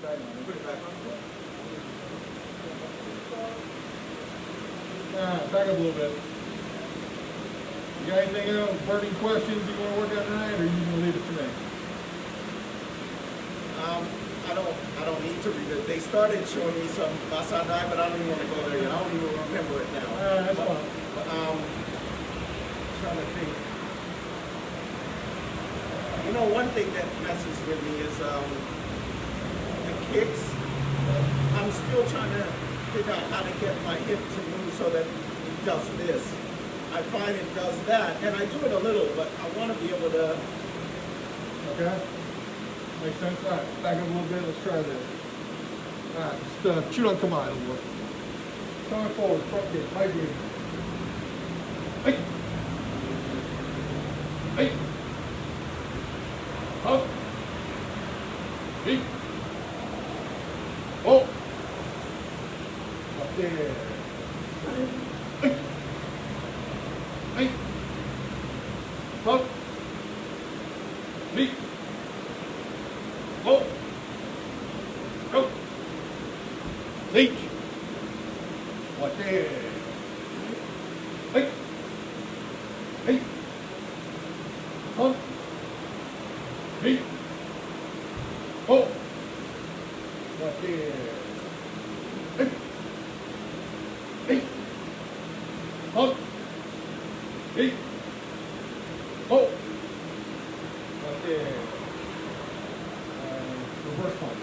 back on. Put it back on. Back up a little bit. You got anything else, burning questions you want to work out tonight, or you going to leave it to me? I don't need to read it. They started showing me some Masa Dai, but I don't even want to go there yet. I don't even remember it now. That's fine. But, trying to think. You know, one thing that messes with me is the kicks. I'm still trying to figure out how to get my hip to move so that it does this. I find it does that, and I do it a little, but I want to be able to. Okay? Makes sense? All right, back up a little bit. Let's try this. All right, just shoot on command a little bit. Coming forward, front kick, high green. Hey! Hey! Up! Hey! Oh! Up there. Hey! Hey! Up! Hey! Oh! Go! Leech! What there? Hey! Hey! Up! Hey! Oh! What there? Hey! Hey! Up! Hey! Oh! What there? Reverse punch.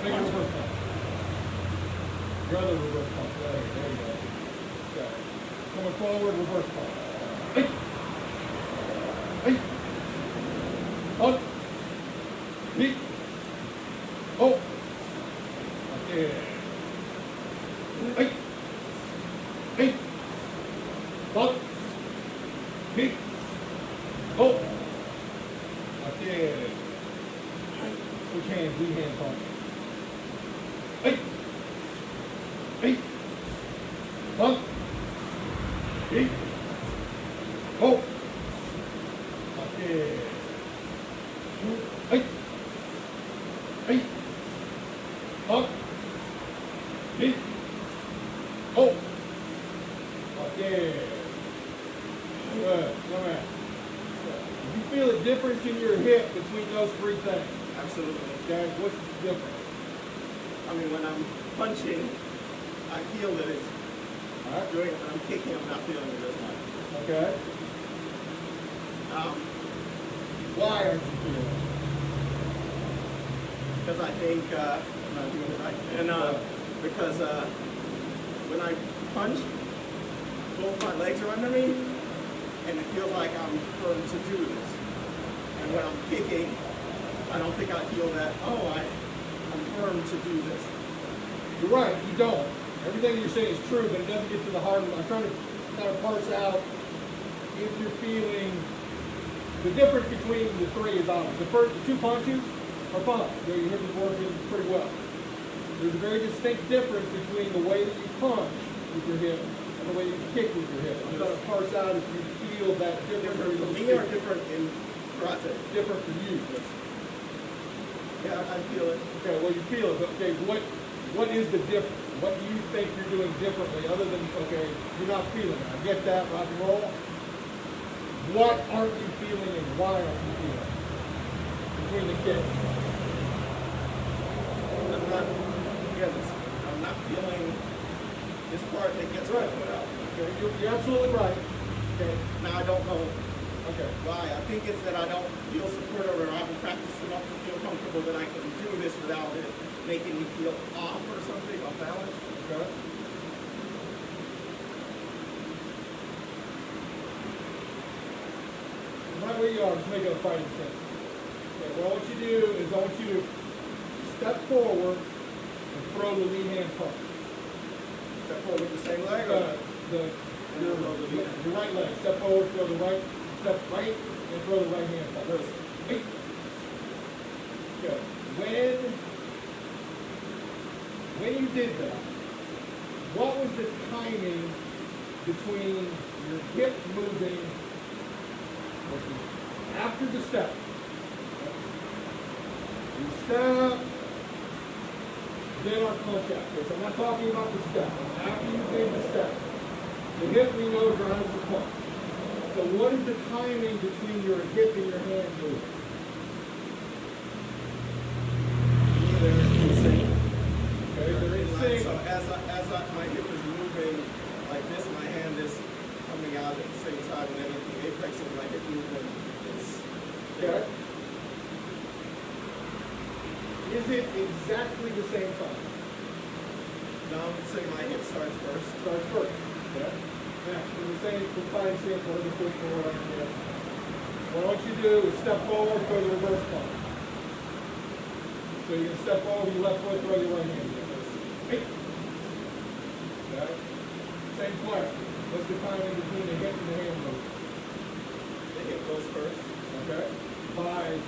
Make a reverse punch. Your other reverse punch. There you go. Okay. Coming forward, reverse punch. Hey! Hey! Up! Hey! Oh! Okay. Hey! Hey! Up! Hey! Oh! Okay. Which hand? Lead hand punch. Hey! Hey! Up! Hey! Oh! Okay. Hey! Hey! Up! Hey! Oh! Okay. Good. Come here. You feel a difference in your hip between those three things? Absolutely. Okay, what's the difference? I mean, when I'm punching, I feel that it's All right. doing it. When I'm kicking, I'm not feeling it as much. Okay. Why aren't you feeling it? Because I think I'm not doing it right. And because when I punch, both my legs are under me, and it feels like I'm firm to do this. And when I'm kicking, I don't think I feel that, I'm firm to do this. You're right, you don't. Everything you're saying is true, but it doesn't get to the heart of it. I'm trying to kind of parse out if you're feeling the difference between the three is obvious. The two punches are fine. Your hip is working pretty well. There's a very distinct difference between the way that you punch with your hip and the way you kick with your hip. I'm trying to parse out if you feel that difference. Different for me or different in karate? Different for you. Yeah, I feel it. Okay, well you feel it. Okay, what is the difference? What do you think you're doing differently other than, okay, you're not feeling it. I get that, rock and roll. What aren't you feeling and why aren't you feeling it? Between the kicks. I'm not feeling this part that gets right foot out. Okay, you're absolutely right. Okay. Now I don't know Okay. why. I think it's that I don't feel supportive or I haven't practiced enough to feel comfortable that I can do this without it making me feel off or something, off balance. Okay. Right where you are, just make it a fighting stance. Okay, what I want you to do is I want you to step forward and throw the lead hand punch. Step forward with the same leg or Your right leg. Step forward, throw the right, step right, and throw the right hand punch. Hey. Good. When you did that, what was the timing between your hip moving after the step? You step, then our punch out. Okay, so I'm not talking about the step. After you've made the step, the hip we know drives the punch. So what is the timing between your hip and your hand moving? They're in sync. Okay, they're in sync. So my hip is moving like this, my hand is coming out at the same time, and then at the apex of my hip movement, it's Okay. Is it exactly the same time? now I'm saying my hip starts first. Starts first. Okay. Next, in the same fine example, let me push forward on the other. What you do is step forward, throw the reverse punch. So you're gonna step forward with your left foot, throw your right hand. Hey. Okay. Same player. What's the timing between the hip and the hand move? The hip goes first. Okay. By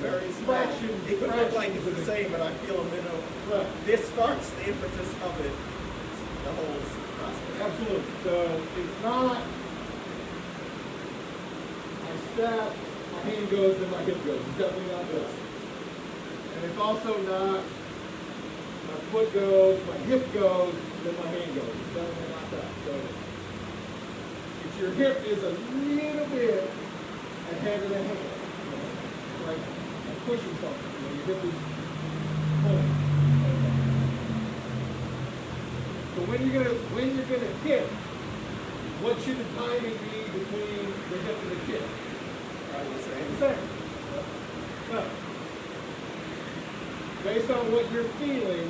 Very small. fractions. It could look like it's the same, but I feel a minimum. Right. This starts the impetus of it, the whole process. Absolutely. So it's not I step, my hand goes, then my hip goes. It's definitely not this. And it's also not my foot goes, my hip goes, then my hand goes. It's definitely not that. So it's your hip is a little bit ahead of the hand. Like pushing something. You know, your hip is pulling. So when you're gonna hit, what should the timing be between the hip and the kick? Probably the same. The same. No. Based on what you're feeling,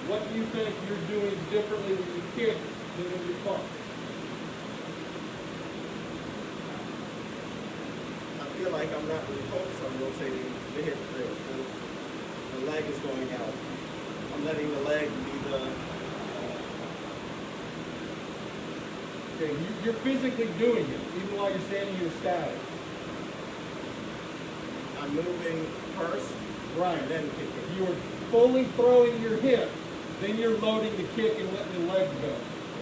what do you think you're doing differently when you kick than when you punch? I feel like I'm not really focused on rotating the hip there. The leg is going out. I'm letting the leg be the. Okay, you're physically doing it, even while you're standing here static. I'm moving first, Right. and then kicking. You're fully throwing your hip, then you're loading the kick and letting the leg go.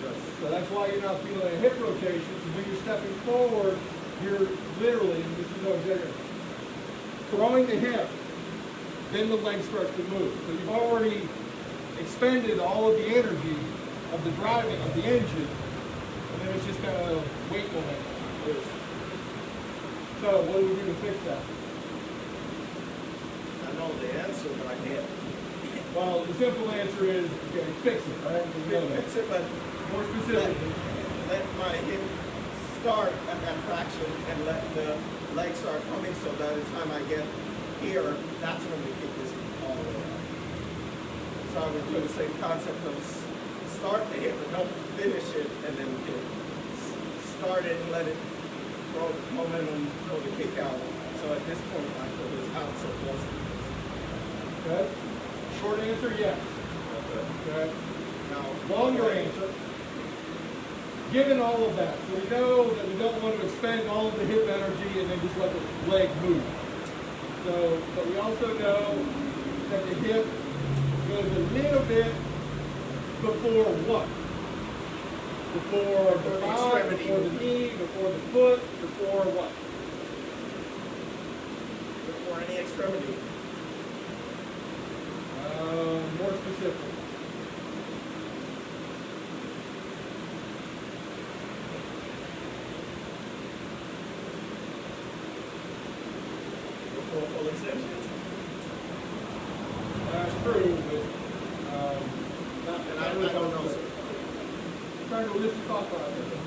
Yes. So that's why you're not feeling a hip rotation. So when you're stepping forward, you're literally, and this is no exaggeration, throwing the hip, then the leg starts to move. So you've already expended all of the energy of the driving of the engine, and then it's just kind of weight momentum. So what do we do to fix that? I know the answer, but I can't. Well, the simple answer is, okay, fix it, right? We know that. Fix it, but More specifically, let my hip start at that fraction and let the leg start coming, so by the time I get here, that's when the kick is all the way out. So I would do the same concept of start the hip, but don't finish it, and then kick. Start it and let it throw momentum, throw the kick out. So at this point, my foot is out so close. okay? Short answer, yes. Okay? Now, Longer answer, given all of that, so we know that we don't want to expend all of the hip energy and then just let the leg move. So, but we also know that the hip goes a little bit before what? Before the thigh, extremity. before the knee, before the foot, before what? before any extremity. More specific. Before full extension. True, but not. And I don't know, sir. Trying to lift the thought process.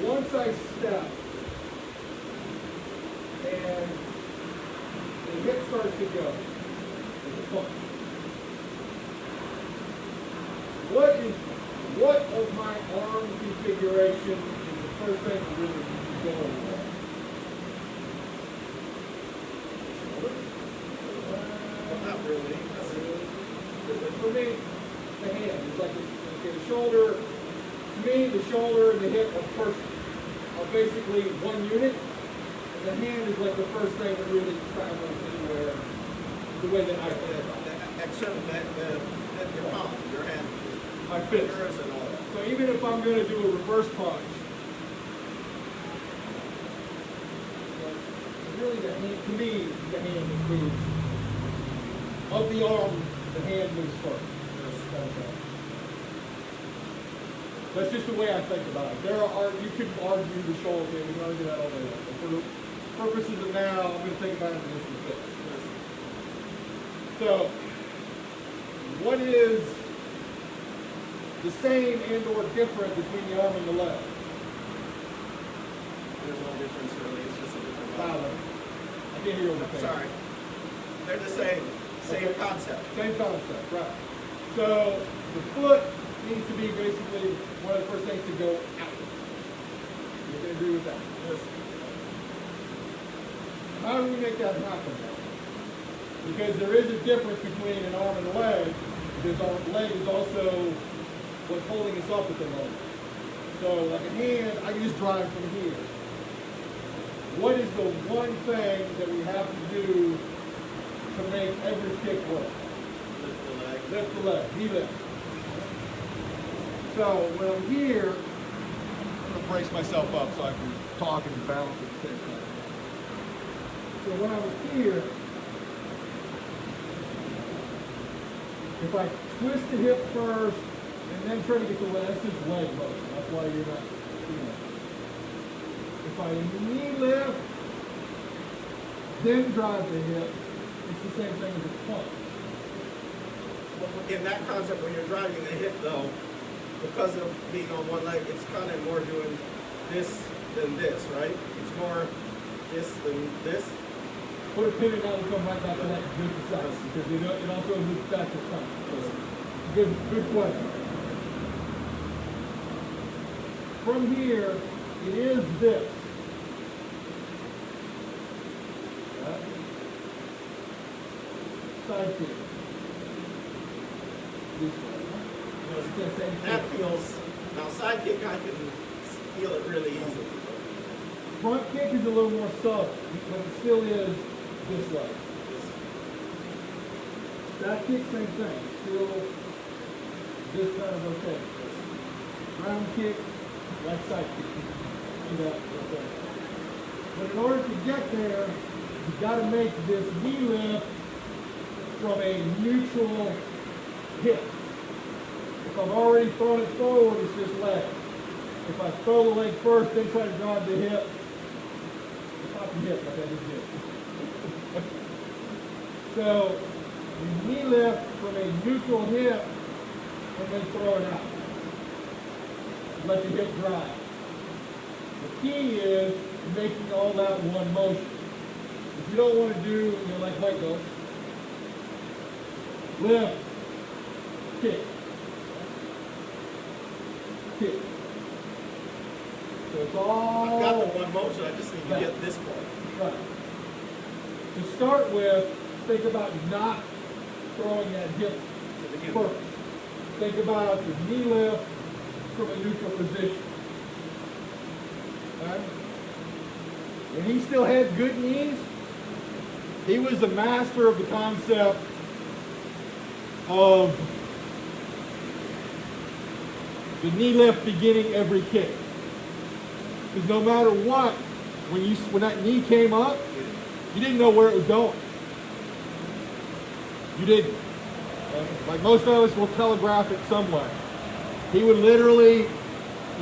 Once I step and the hip starts to go, it's a punch. What of my arm configuration is the first thing that really needs to go with? Well, not really. For me, the hand is like the shoulder. To me, the shoulder and the hip are basically one unit, and the hand is like the first thing that really travels anywhere. The way that I feel. Except that your palm, your hand, My fist. fingers and all that. So even if I'm going to do a reverse punch, to me, the hand moves. Of the arm, the hand moves first. That's just the way I think about it. You could argue the shoulder thing, we can argue that all day long. But for the purposes of now, I'm going to think about it in this respect. So, what is the same and or different between the arm and the leg? There's no difference really. It's just a different body. Tyler, I can't hear what you're saying. Sorry. They're the same. Same Okay. concept. Same concept, right. So the foot needs to be basically one of the first things to go out. You can agree with that? Yes. How do we make that happen now? Because there is a difference between an arm and a leg, because our leg is also what's holding us up at the moment. So like a hand, I can just drive from here. What is the one thing that we have to do to make every kick work? Lift the leg. Lift the leg, knee lift. So when I'm here, I'm going to brace myself up so I can talk and balance at the same time. So when I was here, if I twist the hip first and then try to get the leg, that's just leg motion. That's why you're not seeing it. If I knee lift, then drive the hip, it's the same thing as a punch. In that concept, when you're driving the hip though, because of being on one leg, it's kind of more doing this than this, right? It's more this than this. Put a pin in that and come right back to that good size because it also moves back to punch. So, good question. From here, it is this. Right? Side kick. This way. It's the same That thing. feels, now side kick, I can feel it really easily. Front kick is a little more subtle, but it still is this way. Back kick, same thing. Still this kind of rotation. Round kick, like side kick. See that? Okay. But in order to get there, you've got to make this knee lift from a neutral hip. If I've already thrown it forward, it's just leg. If I throw the leg first, then try to drive the hip, it's not the hip like I just did. So, you knee lift from a neutral hip and then throw it out. Let the hip drive. The key is making all that one motion. If you don't want to do, like Mike goes, lift, kick, kick. So it's all... I've got the one motion, I just need to Right. get this part. Right. To start with, think about not throwing that hip To begin first. with. Think about the knee lift from a neutral position. Right? When he still had good knees, he was the master of the concept of the knee lift beginning every kick. Because no matter what, when that knee came up, you didn't know where it was going. You didn't. Like most of us will telegraph it somewhere. He would literally,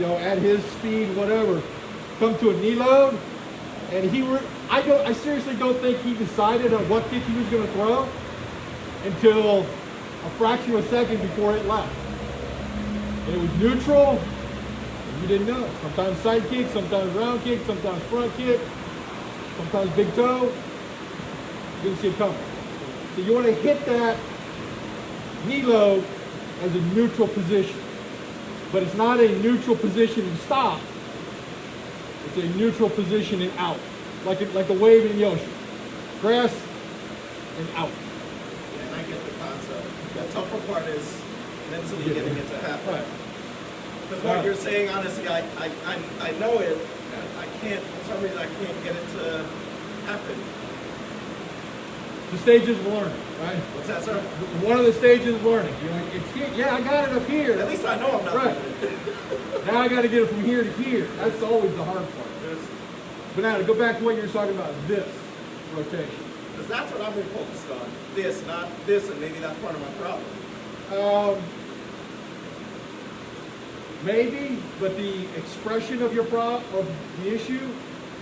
at his speed, whatever, come to a knee load, and I seriously don't think he decided on what kick he was going to throw until a fraction of a second before it left. And it was neutral, and you didn't know. Sometimes side kick, sometimes round kick, sometimes front kick, sometimes big toe. You didn't see it coming. So you want to hit that knee load as a neutral position. But it's not a neutral position and stop. It's a neutral position and out. Like a wave in the ocean. Grass and out. Yeah, and I get the concept. The tougher part is mentally getting it to happen. Right. Because what you're saying, honestly, I know it. I can't, for some reason, I can't get it to happen. The stages of learning, right? What's that, sir? One of the stages of learning. I got it up here. At least I know I'm not Right. doing it. Now I got to get it from here to here. That's always the hard part. But now to go back to what you were talking about, this. rotation. Because that's what I've been focused on. This, not this, and maybe that's part of my problem. Maybe, but the expression of of the issue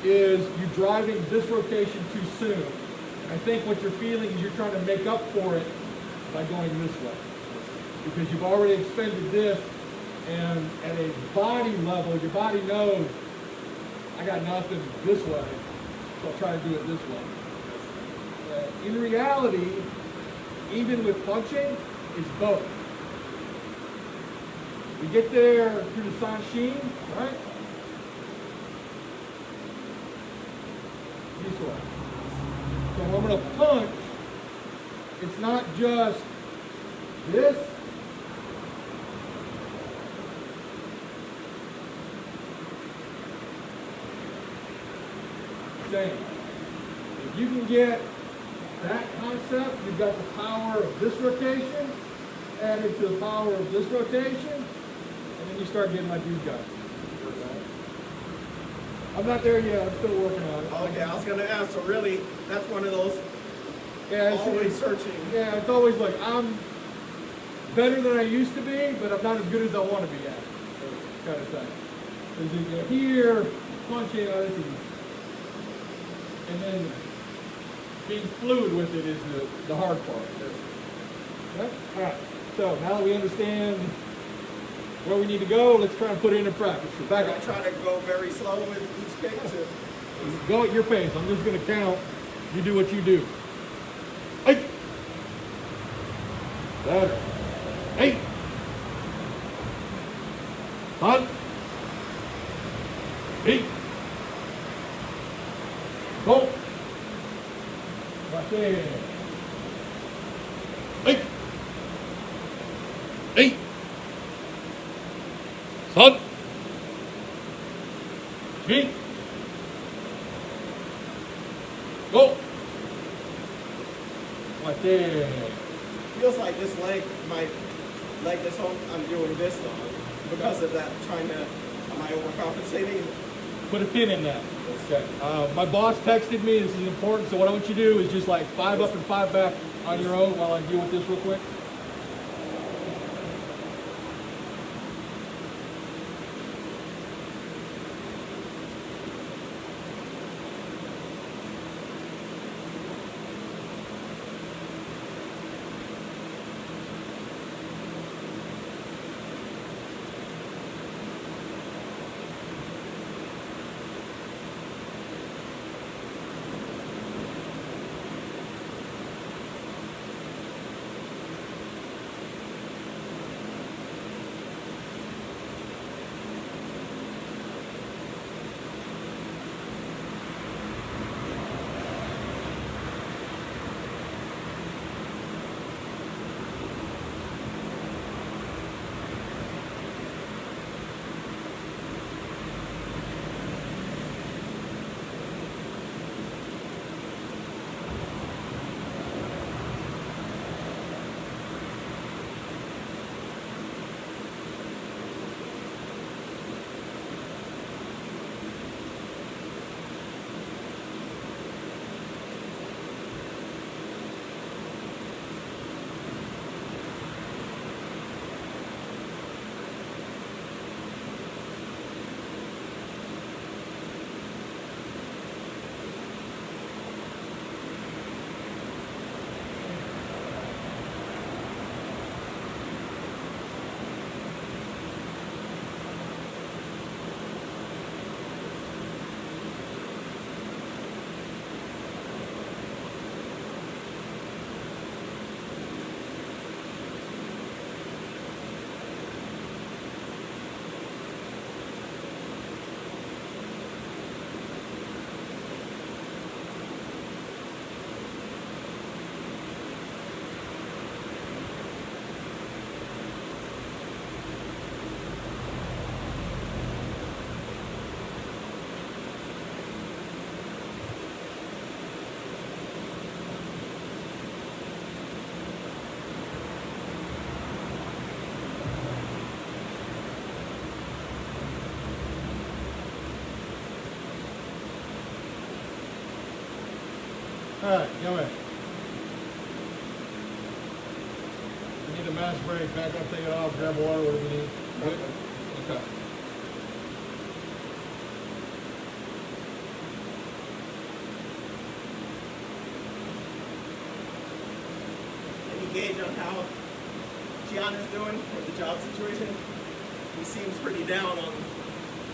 is you driving this rotation too soon. I think what you're feeling is you're trying to make up for it by going this way. Because you've already expended this, and at a body level, your body knows, I got nothing this way, so I'll try to do it this way. In reality, even with punching, it's both. We get there through the Sanshin, right? This way. So when I'm going to punch, it's not just this. Same. If you can get that concept, you've got the power of this rotation added to the power of this rotation, and then you start getting like these guys. I'm not there yet. I'm still working on it. Okay, I was going to ask, so really, that's one of those Yeah, always searching. Yeah, it's always like, I'm better than I used to be, but I'm not as good as I want to be at it. Kind of thing. Because you get here, punching on it, and then being fluid with it is the hard part. Okay? All right. So now that we understand where we need to go, let's try and put it into practice. So back I up. try to go very slow with each kick too. Go at your pace. I'm just going to count. You do what you do. 8. Better. 8. 1. 8. Go. Right there. 8. 8. 3. 2. Go. Right there. Feels like this leg, my leg this whole, I'm doing this on because of that, trying to, am I overcompensating? Put a pin in that. Okay. My boss texted me, this is important, so what I want you to do is just like 5 up and 5 back on your own while I deal with this real quick. Alright, go ahead. You need a mask break, back up, take it off, grab water, whatever you need. Good? Okay. Any gauge on how Gian is doing with the job situation? He seems pretty down on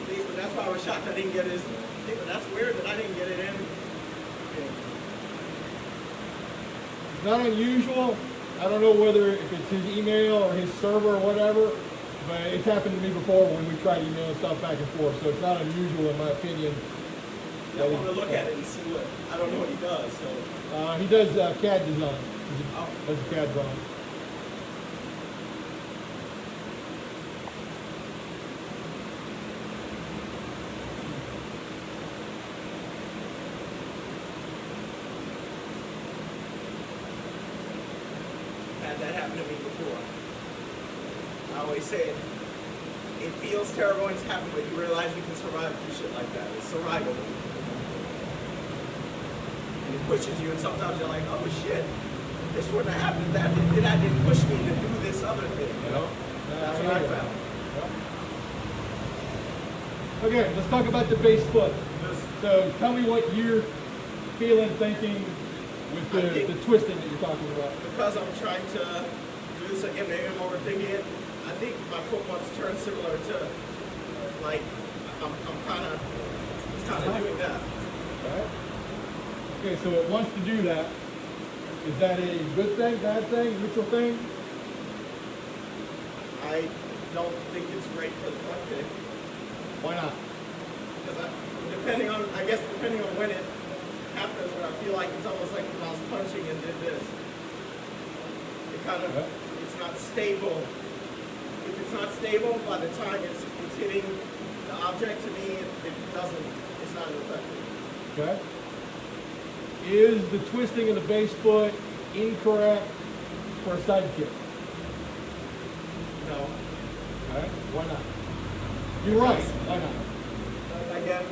these, but that's why I was shocked I didn't get his. But that's weird that I didn't get it in. It's not unusual. I don't know whether if it's his email or his server or whatever, but it's happened to me before when we tried emailing stuff back and forth. So it's not unusual in my opinion. I want to look at it and see what. I don't know what he does. So He does CAD design. Oh. Does CAD drawing. that happened to me before. I always say it feels terrible when it's happened, but you realize you can survive through shit like that. It's survivable. And it pushes you, and sometimes you're like, oh shit, this wouldn't have happened if that didn't push me to do this other thing, you know? That's what I found. Okay, let's talk about the base foot. So tell me what you're feeling, thinking with the twisting that you're talking about. Because I'm trying to do this again, maybe I'm overthinking it. I think my foot wants to turn similar to, like, I'm kind of doing that. Right. Okay, so it wants to do that. Is that a good thing, bad thing, neutral thing? I don't think it's great for the front kick. Why not? Because depending on when it happens, when I feel like it's almost like if I was punching and did this. It kind of, it's not stable. If it's not stable, by the time it's hitting the object, to me, it's not effective. Okay. Is the twisting of the base foot incorrect for a side kick? No. Okay. Why not? You're right. Why not? Again,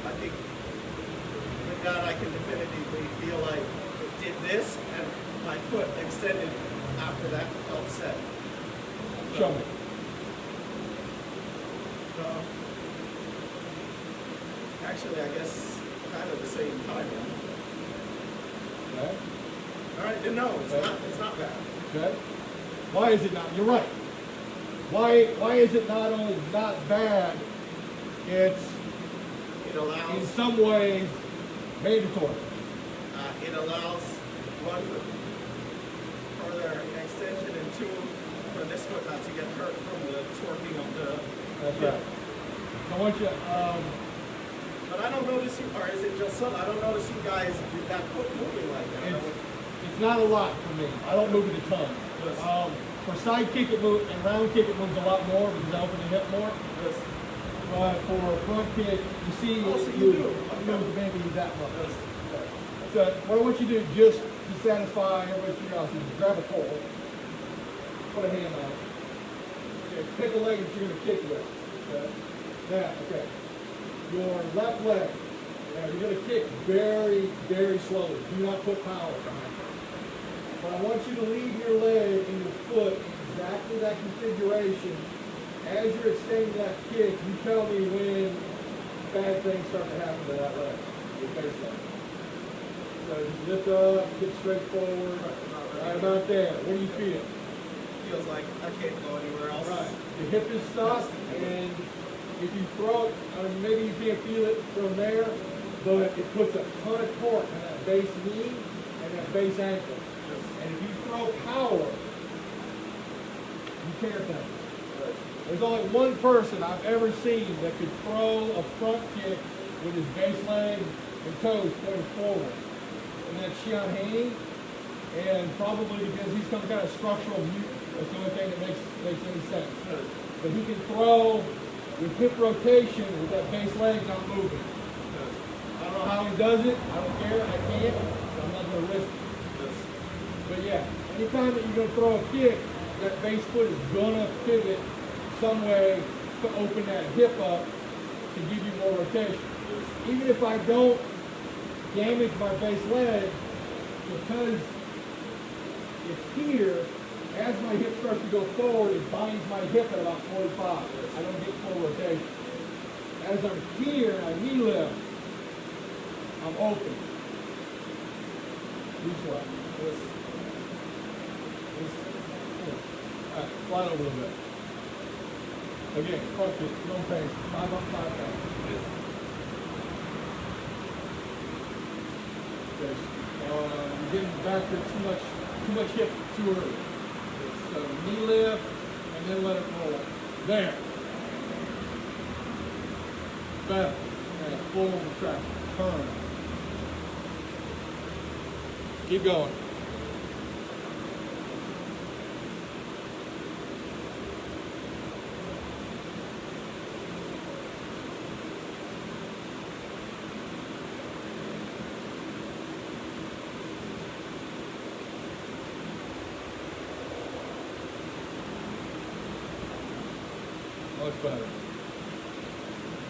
I think with that I can definitively feel like it did this and my foot extended after that felt set. Show me. Actually, I guess kind of the same time. Okay. All right, then no, it's not bad. Okay. Why is it not? You're right. Why is it not only not bad, it's It allows in some ways mandatory. it allows one further extension and two for this foot not to get hurt from the torquing of the. That's right. I want you. But I don't notice you, or is it just some? I don't notice you guys do that foot moving like that. It's not a lot for me. I don't move it a ton. Yes. For side kick it moves, and round kick it moves a lot more because I open the hip more. Yes. But for front kick, you see Oh, so it you moves, do. it moves maybe that much. Yes. So what I want you to do, just to satisfy everybody's curiosity, is grab a pole, put a hand on it. Okay, pick a leg that you're going to kick with. Okay. Now, okay. Your left leg. Now you're going to kick very, very slowly. Do not put power behind it. But I want you to leave your leg and your foot in exactly that configuration. As you're extending that kick, you tell me when bad things start to happen to that leg, your base leg. So just lift up, get straight forward, right about there. What do you feel? Feels like I can't go anywhere else. Right. The hip is stuck, and if you throw it, maybe you can't feel it from there, but it puts a ton of torque on that base knee and that base ankle. And if you throw power, you tear things. There's only one person I've ever seen that could throw a front kick with his base leg and toes pointed forward. And that's Shion Haney. And probably because he's some kind of structural mutant. That's the only thing that makes any sense. But he can throw with hip rotation with that base leg not moving. I don't know how he does it. I don't care. I can't. So I'm not going to risk it. But yeah, anytime that you're going to throw a kick, that base foot is going to pivot some way to open that hip up to give you more rotation. Even if I don't damage my base leg, because it's here, as my hip starts to go forward, it binds my hip at about 45. I don't get full rotation. As I'm here and I knee lift, I'm open. Reach left. All right, slide over a little bit. Again, focus, no pace. 5 up, 5 down. You're getting back to too much hip too early. So knee lift and then let it roll. There. Better. And full retraction. Turn. Keep going. Much better.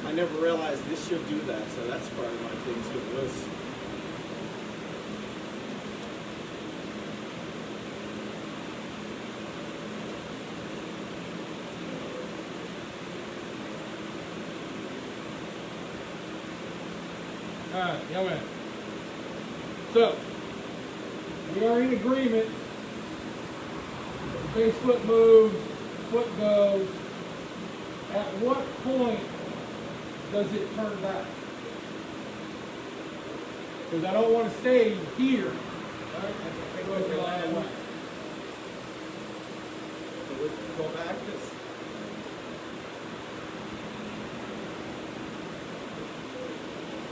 I never realized this should do that, so that's part of my thing too. Was All right, young man. So, we are in agreement. The base foot moves, foot goes. At what point does it turn back? Because I don't want to stay here. Right? I go the line away. go back this.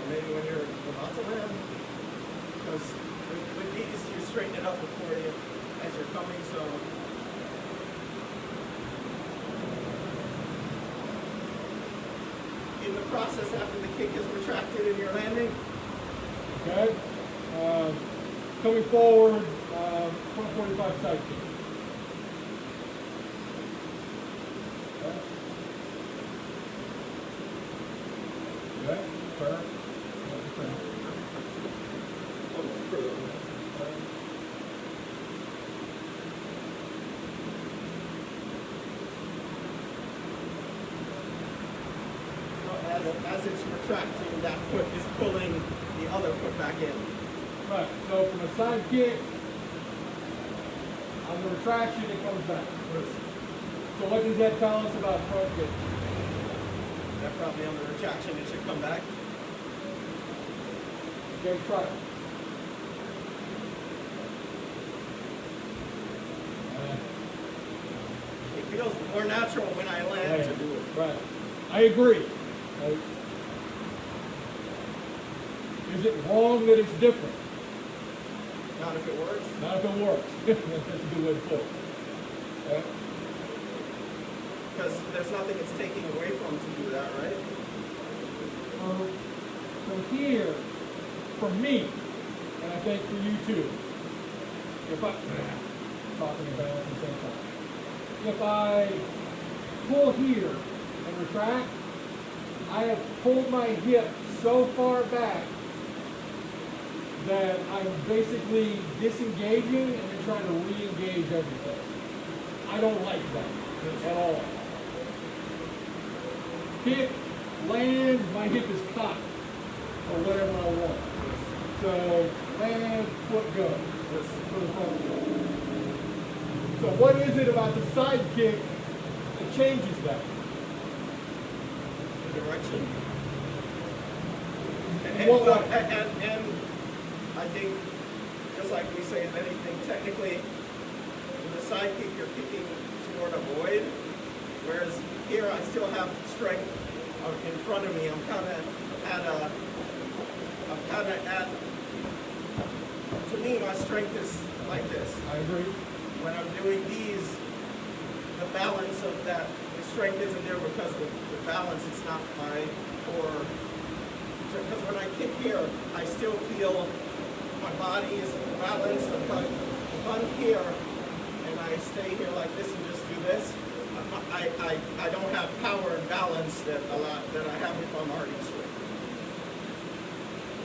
Maybe when you're about to land, because with these you straighten it up before you as you're coming. So. In the process after the kick is retracted and you're landing. Okay. Coming forward, 145 side kick. Okay. Okay. Turn. As it's retracting, that foot is pulling the other foot back in. Right. So from a side kick, on the retraction, it comes back. So what does that tell us about front kick? That probably on the retraction, it should come back. Okay, try it. It feels more natural when I land to do it. Right. I agree. Is it wrong that it's different? Not if it works. Not if it works. That's a good way to put it. Okay. Because there's nothing it's taking away from to do that, right? So here, for me, and I think for you too, if I talking about it at the same time, if I pull here and retract, I have pulled my hip so far back that I'm basically disengaging and then trying to re-engage everything. I don't like that at all. Kick, land, my hip is cocked, or whatever I want. So, land, foot goes. For the front foot. So what is it about the side kick that changes that? The direction. And I think, just like we say in anything, technically, with the side kick, you're kicking toward a void, whereas here I still have strength in front of me. I'm kind of at, to me, my strength is like this. I agree. When I'm doing these, the balance of that, the strength isn't there because of the balance, it's not my core. Because when I kick here, I still feel my body is balanced. If I'm here and I stay here like this and just do this, I don't have power and balance that I have if I'm already straight.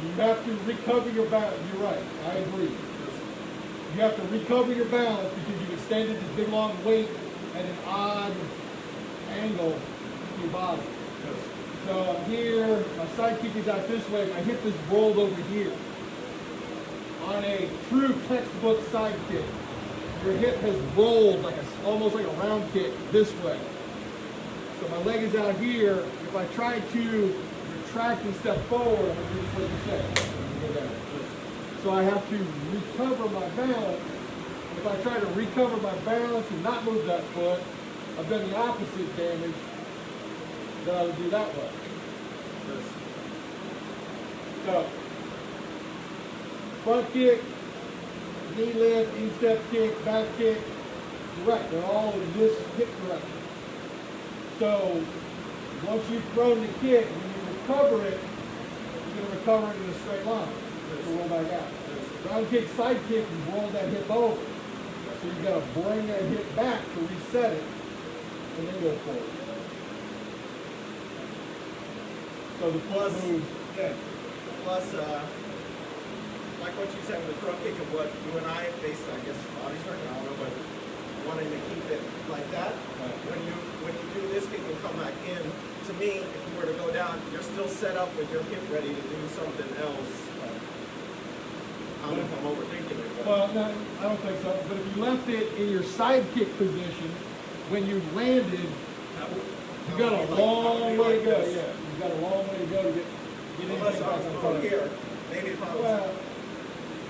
You have to recover your balance. You're right. I agree. you have to recover your balance because you've extended this big long weight at an odd angle to your body. So here, my side kick is out this way, my hip is rolled over here. On a true textbook side kick, your hip has rolled like almost like a round kick this way. So my leg is out here. If I try to retract and step forward, I'm going to do just what you said. So I have to recover my balance. If I try to recover my balance and not move that foot, I've done the opposite damage that I would do that way. So, front kick, knee lift, instep kick, back kick, you're right, they're all in this hip direction. So, once you've thrown the kick, when you recover it, you're going to recover it in a straight line. So roll back out. Round kick, side kick, you roll that hip over. So you've got to bring that hip back to reset it, and then go forward. So the foot moves. Yeah. Plus, like what you said with the front kick and what you and I based, I guess, body structure, I don't know, but wanting to keep it like that. Right. When you do this kick and come back in, to me, if you were to go down, you're still set up with your hip ready to do something else. I don't know if I'm overthinking it. But. Well, no, I don't think so. But if you left it in your side kick position, when you landed, you got a long way to go. Yeah, you got a long way to go to get Unless anything I was back on going target. here, maybe if I was. Well,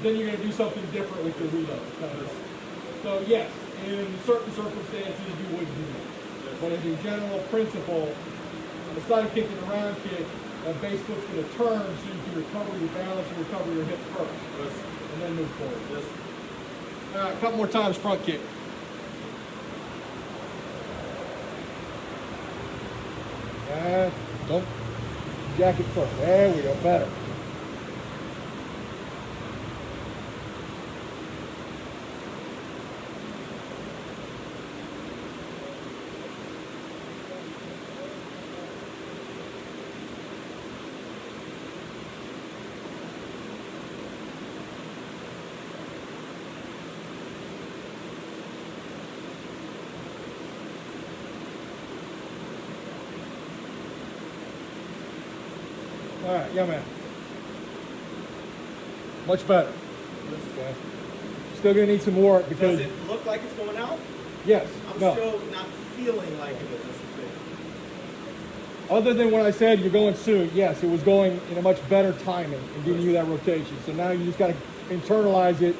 then you're going to do something different with your reload. So yes, in certain circumstances you would do that. But as a general principle, on the side kick and the round kick, that base foot's going to turn so you can recover your balance and recover your hip first. And then move forward. All right, a couple more times front kick. Don't jack it first. There we go, better. All right, yeah, man. Much better. Okay. Still gonna need some more because. Does it look like it's going out? Yes. I'm No. still not feeling like it is. That's the thing. Other than when I said you're going soon, yes, it was going in a much better timing and giving you that rotation. So now you just got to internalize it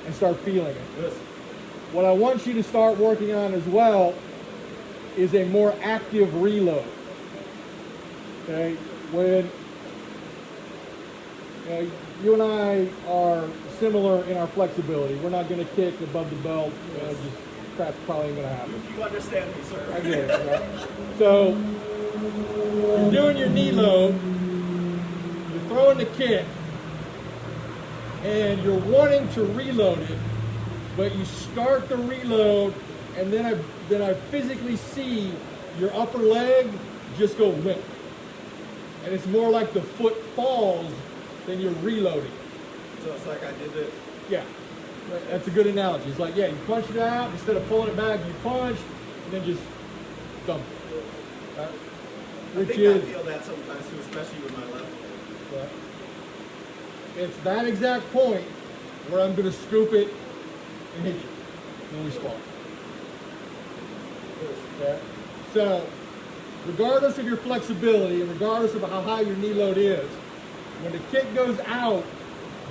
and start feeling it. Yes. What I want you to start working on as well is a more active reload. Okay, when you and I are similar in our flexibility, we're not going to kick above the belt. Just crap's probably ain't going to happen. You understand me, sir. I get it. Right? So you're doing your knee load, you're throwing the kick, and you're wanting to reload it, but you start the reload, and then I physically see your upper leg just go limp. And it's more like the foot falls than you're reloading. So it's like I did it. Yeah, that's a good analogy. It's like, yeah, you punch it out, instead of pulling it back, you punch, and then just dump it. Right? I think I feel that sometimes too, especially with my left leg. It's that exact point where I'm going to scoop it and hit you when we spar. Okay? So, regardless of your flexibility and regardless of how high your knee load is, when the kick goes out,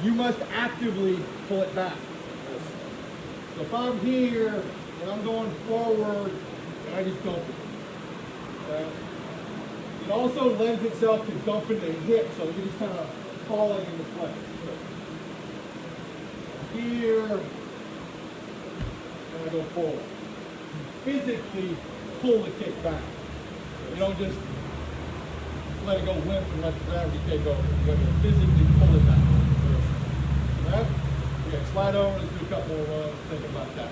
you must actively pull it back. So if I'm here and I'm going forward and I just dump it. Okay? It also lends itself to dumping the hip, so you're just kind of falling into place. Here, and I go forward. You physically pull the kick back. You don't just let it go limp and let the gravity take over. You got to physically pull it back. Right? Okay, slide over, let's do a couple more runs, think about that.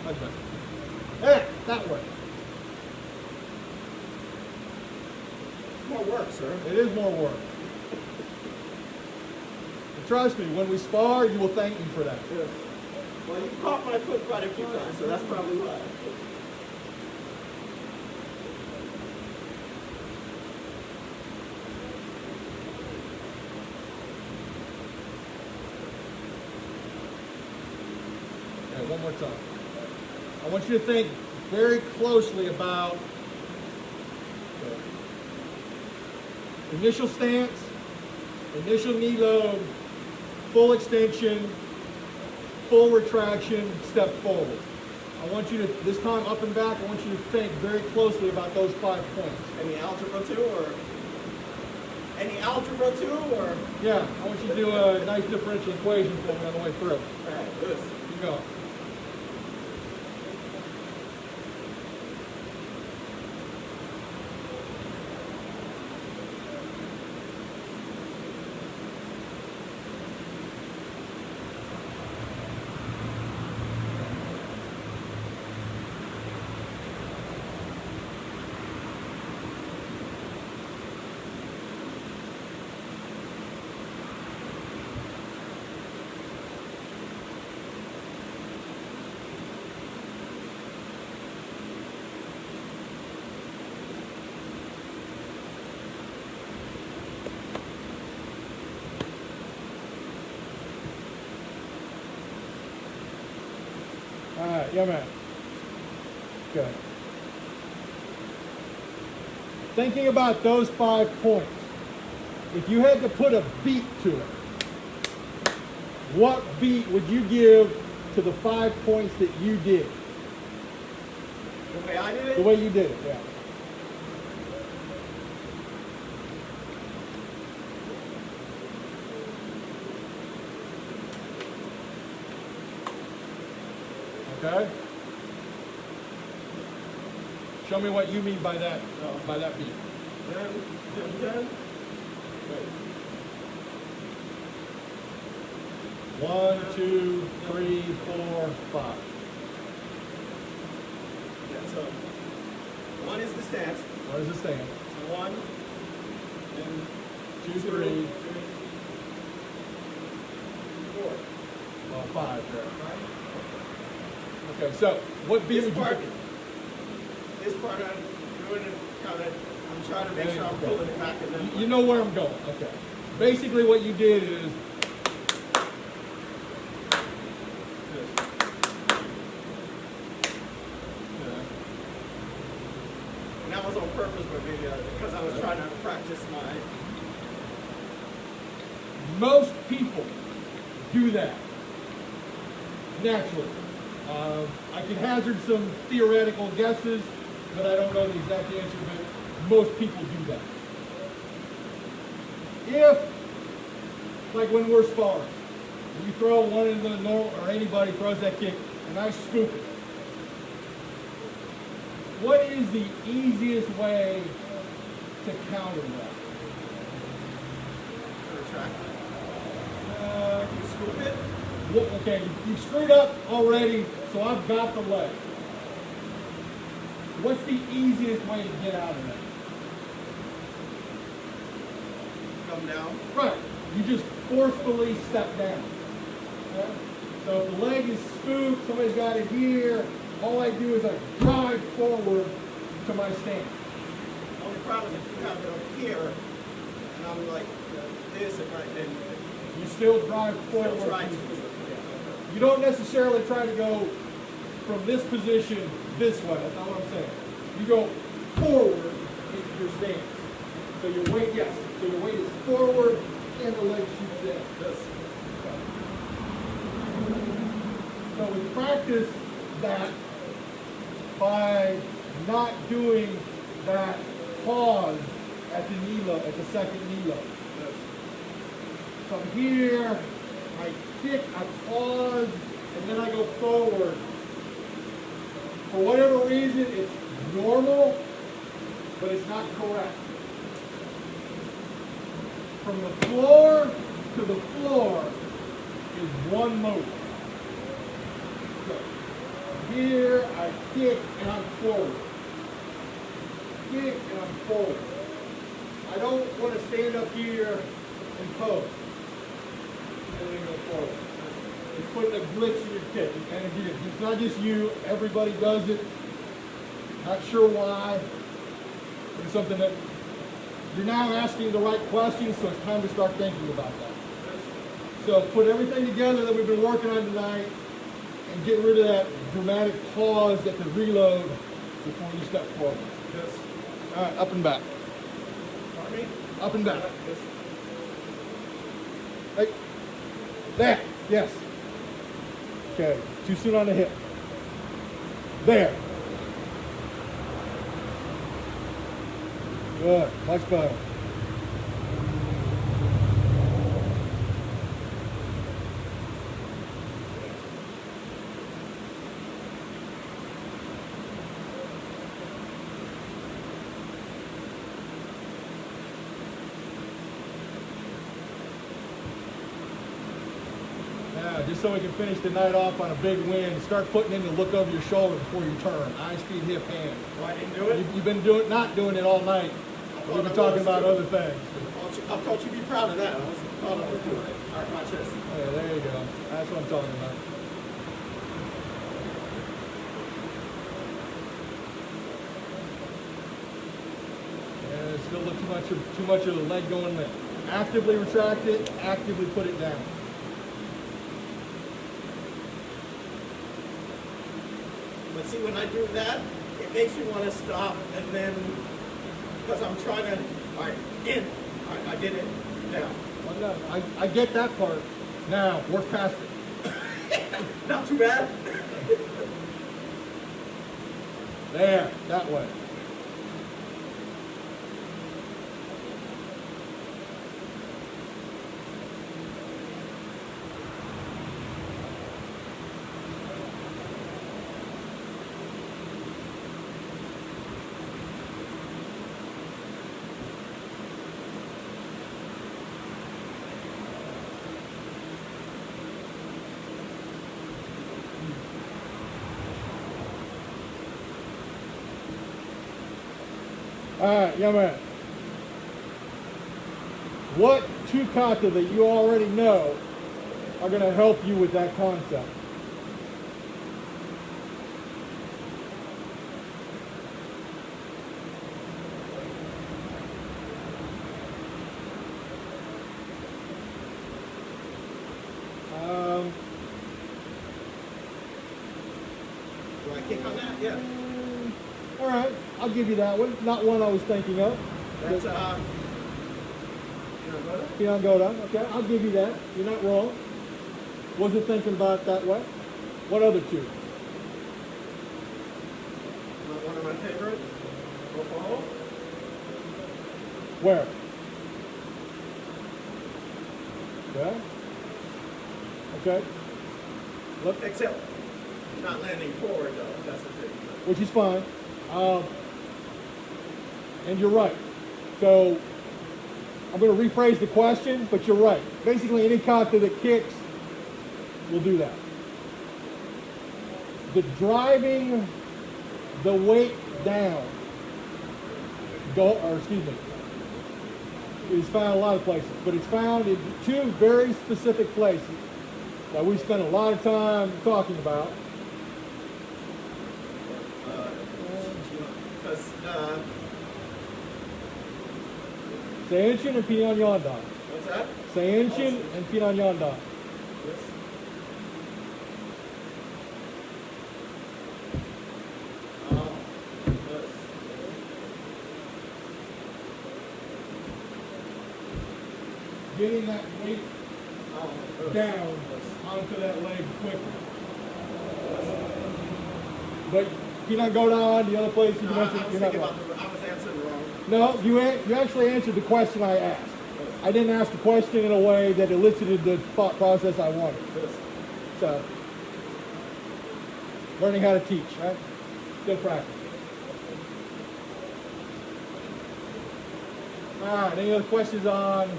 Like that. Hey, that way. More work, sir. It is more work. trust me, when we spar, you will thank me for that. Yes. Well, you caught my foot quite a few times, so that's probably why. Okay, one more time. I want you to think very closely about initial stance, initial knee load, full extension, full retraction, step forward. I want you to, this time up and back, I want you to think very closely about those 5 points. Any algebra 2 or? Any algebra 2 or? Yeah, I want you to do a nice differential equation for me on the way through. All right, this. Keep going. All right, yeah, man. Good. Thinking about those 5 points, if you had to put a beat to it, what beat would you give to the 5 points that you did? The way I did it? The way you did it, yeah. Okay? Show me what you mean by that beat. Then. One, two, three, four, five. Yeah, so 1 is the stance. What is the stand? So 1, then 2, 3, 4. 5 there. Okay, so what beat This would you part, pick? this part I'm doing it kind of, I'm trying to make sure I'm pulling it back and then. You know where I'm going. Okay. Basically what you did is this. And that was on purpose, but maybe because I was trying to practice my. Most people do that naturally. I can hazard some theoretical guesses, but I don't know the exact answer, but most people do that. If, like when we're sparring, you throw one in the normal, or anybody throws that kick, and I scoop it, what is the easiest way to counter that? Retract. Uh, You scoop it. Okay, you've screwed up already, so I've got the leg. What's the easiest way to get out of that? Come down. Right, you just forcefully step down. Okay? So if the leg is scooped, somebody's got it here, all I do is I drive forward to my stance. Only problem is if you have it up here, and I'm like this, and You still drive forward. still trying to. You don't necessarily try to go from this position this way. That's not what I'm saying. You go forward into your stance. So your weight, yes. So your weight is forward and the leg shoots in. This. So we practice that by not doing that pause at the knee load, at the second knee load. So here, I kick, I pause, and then I go forward. For whatever reason, it's normal, but it's not correct. From the floor to the floor is one motion. So here, I kick, and I'm forward. Kick, and I'm forward. I don't want to stand up here and pose. everything goes forward. It's putting a glitch in your kit. And again, it's not just you, everybody does it. Not sure why. It's something that you're now asking the right questions, so it's time to start thinking about that. So put everything together that we've been working on tonight and get rid of that dramatic pause at the reload before you step forward. Yes. All right, up and back. Pardon me? Up and back. Yes. Hey. There. Yes. Okay. Too soon on the hip. There. Good. Much better. Just so we can finish the night off on a big win, start putting in the look over your shoulder before you turn. Eye speed, hip, hand. Oh, I didn't do it? You've been not doing it all night. We've been talking about other things. I thought you'd be proud of that. I thought I was doing it. All right, my chest. Yeah, there you go. That's what I'm talking about. And still look too much of the leg going limp. Actively retract it, actively put it down. But see, when I do that, it makes me want to stop, and then, because I'm trying to, all right, in. All right, I did it. Now. Well, no, I get that part. Now, work past it. Not too bad. There, that way. All right, young man. What two kata that you already know are going to help you with that concept? Do I kick on that? Yeah. All right, I'll give you that one. Not one I was thinking of. That's, Pion Godan, okay, I'll give you that. You're not wrong. Wasn't thinking about it that way. What other two? one of my favorite. Go follow. Where? Okay. Okay. Look, Except not landing forward, though. That's the thing. which is fine. And you're right. So I'm going to rephrase the question, but you're right. Basically, any kata that kicks will do that. The driving the weight down, is found a lot of places, but it's found in two very specific places that we spend a lot of time talking about. Because Seiinshin and Pinan Yondan. what's that? Seiinshin and Pinan Yondan. Yes. Yes. Getting that weight Oh, down onto that leg quickly. But Pinan Godan, the other place you No, mentioned, I was you're not thinking wrong. about I was answering wrong. No, you actually answered the question I asked. I didn't ask the question in a way that elicited the thought process I wanted. Yes. So, learning how to teach, right? Still practice. All right, any other questions on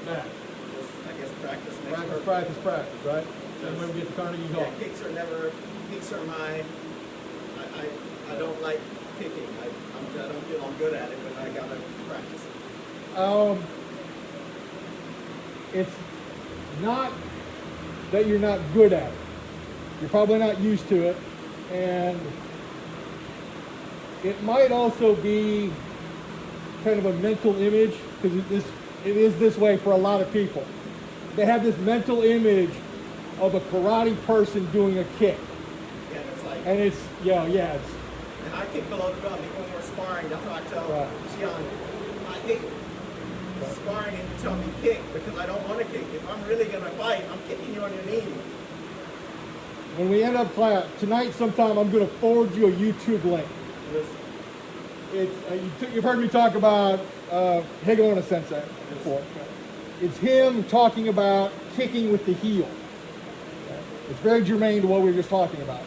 that? I guess practice makes Practice, perfect. practice, right? Then when we get to Carnegie Hall. Yeah, kicks are my, I don't like kicking. I don't feel I'm good at it, but I gotta practice it. It's not that you're not good at it. You're probably not used to it. And it might also be kind of a mental image, because it is this way for a lot of people. They have this mental image of a karate person doing a kick. Yeah, it's like, And it's, it's, and I kick below the belt before we're sparring. That's why I tell Right. Xian, I hate sparring and you tell me kick because I don't want to kick. If I'm really going to fight, I'm kicking you on your knee. when we end up class, tonight sometime I'm going to forward you a YouTube link. It's, you've heard me talk about Higona Sensei before. It's him talking about kicking with the heel. It's very germane to what we were just talking about.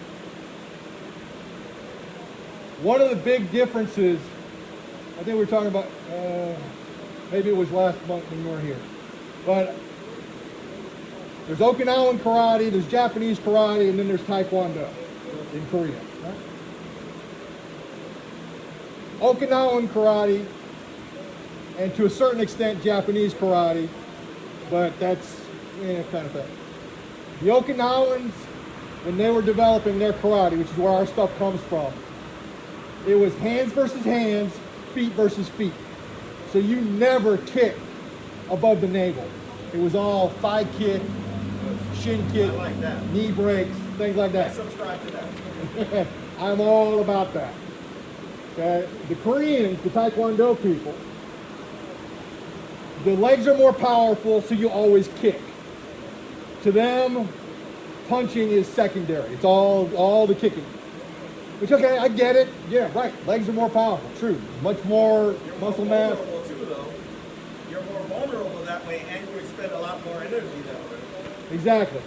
One of the big differences, I think we were talking about, maybe it was last month when you were here, but there's Okinawan karate, there's Japanese karate, and then there's Taekwondo in Korea. Right? Okinawan karate, and to a certain extent Japanese karate, but that's kind of thing. The Okinawans, when they were developing their karate, which is where our stuff comes from, it was hands versus hands, feet versus feet. So you never kick above the navel. It was all thigh kick, shin kick, I like that. knee breaks, things like I that. subscribe to that. I'm all about that. Okay? The Koreans, the Taekwondo people, the legs are more powerful, so you always kick. To them, punching is secondary. It's all the kicking. Which, okay, I get it. Yeah, right. Legs are more powerful. True. Much more You're muscle more mass. vulnerable too, though. You're more vulnerable that way, and you expend a lot more energy that way. Exactly.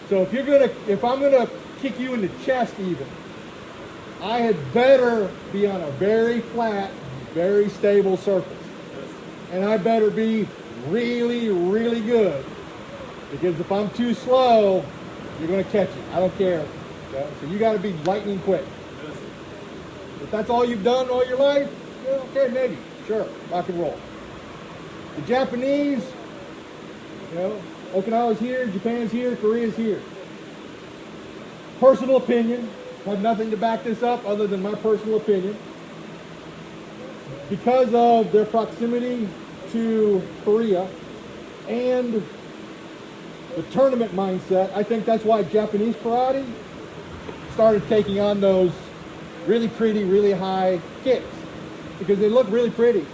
So if I'm gonna kick you in the chest even, I had better be on a very flat, very stable surface. And I better be really, really good. Because if I'm too slow, you're gonna catch it. I don't care. Okay? So you gotta be lightning quick. If that's all you've done all your life, yeah, okay, maybe. Sure, rock and roll. The Japanese, Okinawa's here, Japan's here, Korea's here. Personal opinion, have nothing to back this up other than my personal opinion. Because of their proximity to Korea and the tournament mindset, I think that's why Japanese karate started taking on those really pretty, really high kicks, because they look really pretty.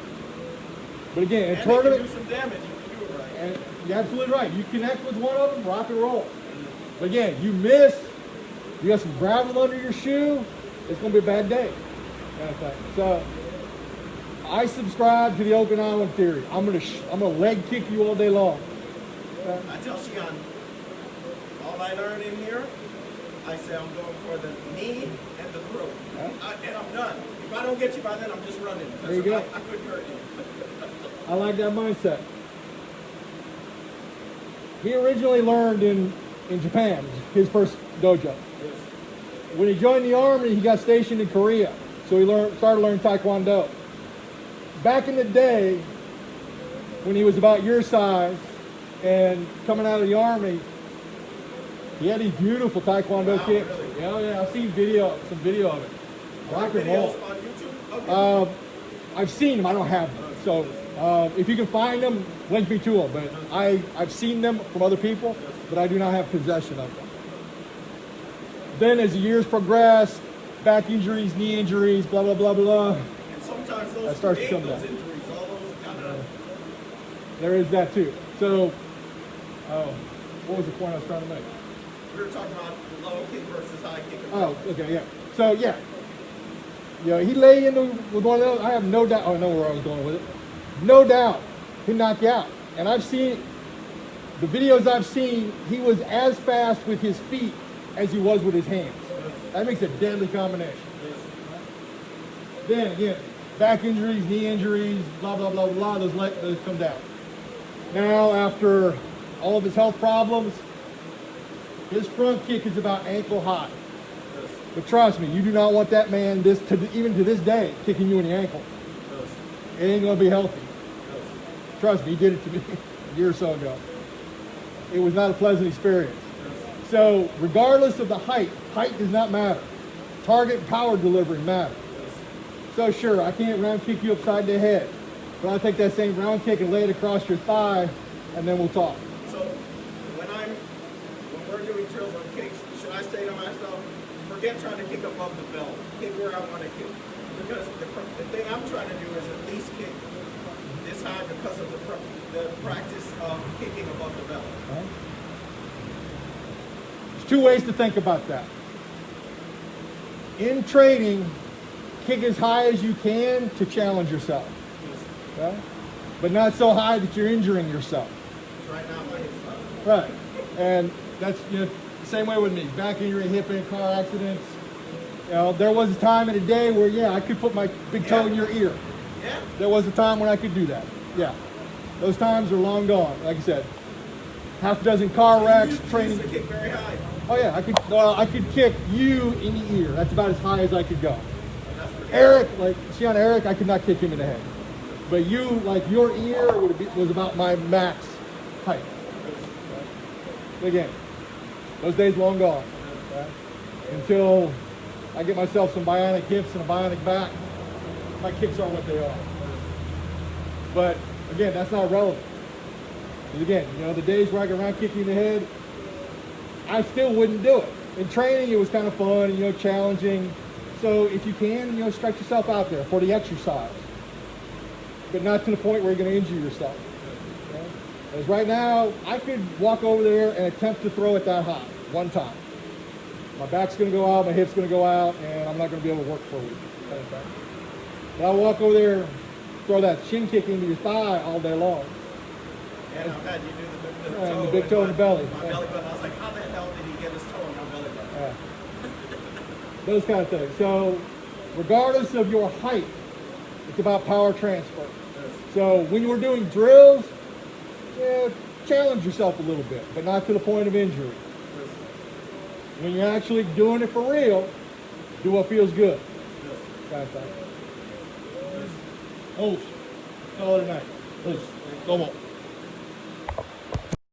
But again, in And tournament, they can do some damage if you do it right. and you're absolutely right. You connect with one of them, rock and roll. But again, you miss, you got some gravel under your shoe, it's going to be a bad day. Kind of thing. So I subscribe to the Okinawan theory. I'm gonna leg kick you all day long. Okay? I tell Xian, all I learned in here, I say I'm going for the knee and the throat. Yeah. And I'm done. If I don't get you by then, I'm just running. There you go. I couldn't hurt you. I like that mindset. He originally learned in Japan, his first dojo. When he joined the army, he got stationed in Korea. So he started learning Taekwondo. Back in the day, when he was about your size and coming out of the army, he had these beautiful Taekwondo Wow, kicks. really? Yeah, I've seen some video of it. Rock and roll. Videos on YouTube? Okay. I've seen them. I don't have them. So if you can find them, link me to them. But I've seen them from other people, but I do not have possession of them. Then as the years progressed, back injuries, knee injuries, blah, blah, blah, blah. And sometimes those that starts to create come those down. injuries, all those kind of... There is that too. So what was the point I was trying to make? We were talking about low kick versus high kick. Oh, okay, yeah. So, yeah. Yeah, he lay into with one of those. I have no doubt. Oh, I know where I was going with it. No doubt he'd knock you out. And I've seen, the videos I've seen, he was as fast with his feet as he was with his hands. That makes a deadly combination. Then, again, back injuries, knee injuries, blah, blah, blah, blah, those come down. Now, after all of his health problems, his front kick is about ankle high. But trust me, you do not want that man, even to this day, kicking you in the ankle. It ain't going to be healthy. Trust me, he did it to me a year or so ago. it was not a pleasant experience. So regardless of the height does not matter. Target power delivery matters. So sure, I can't round kick you upside the head, but I'll take that same round kick and lay it across your thigh, and then we'll talk. So when we're doing drills on kicks, should I stay to myself? Forget trying to kick above the belt. Kick where I want to kick. Because the thing I'm trying to do is at least kick this high because of the practice of kicking above the belt. Right. There's two ways to think about that. In training, kick as high as you can to challenge yourself. Okay? But not so high that you're injuring yourself. Right now, my hips up. Right. And that's the same way with me. Back injury, hip in car accidents. There was a time in a day where, yeah, I could put my big toe in your ear. Yeah. There was a time when I could do that. Yeah. Those times are long gone. Like I said, half a dozen car wrecks, You training. used to kick very high. Oh yeah, I could kick you in the ear. That's about as high as I could go. That's pretty Eric, see on Eric, I could not kick him in the head. But you, like your ear was about my max height. But again, those days long gone. Okay? Until I get myself some bionic hips and a bionic back, my kicks are what they are. But again, that's not relevant. Because again, the days where I could round kick you in the head, I still wouldn't do it. In training, it was kind of fun and, challenging. So if you can, stretch yourself out there for the exercise. But not to the point where you're going to injure yourself. Okay? Because right now, I could walk over there and attempt to throw it that high, one time. My back's going to go out, my hip's going to go out, and I'm not going to be able to work for a week. Okay? But I'll walk over there, throw that shin kick into your thigh all day long. And I've had you do the toe. And the big toe in the belly. My belly button. I was like, how the hell did he get his toe in my belly button? Yeah. Those kind of things. So regardless of your height, it's about power transfer. So when you were doing drills, challenge yourself a little bit, but not to the point of injury. When you're actually doing it for real, do what feels good. Kind of thing. Call it a night. Como.